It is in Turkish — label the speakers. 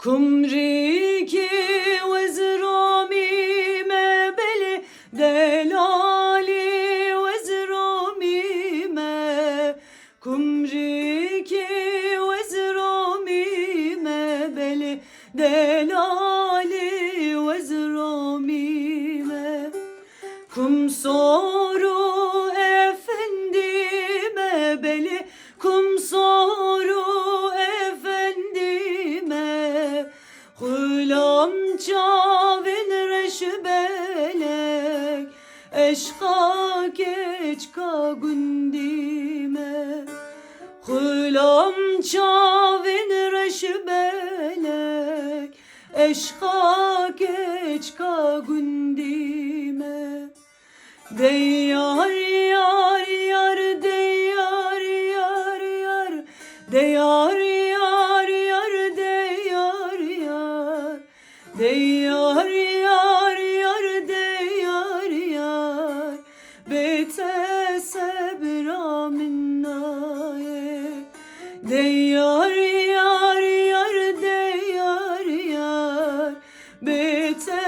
Speaker 1: kumriki vezrami mebeli delali vezrami me kumriki vezrami mebeli delali vezrami me kum soru efendime beli kum soru Hulam çavin reşbelek eşka keçka gündime Hulam çavin reşbelek eşka keçka gündime Deyar yar yar deyar yar yar deyar yar yar deyar yar deyar yar yar deyar yar bete sebra minnaye deyar yar yar deyar yar bete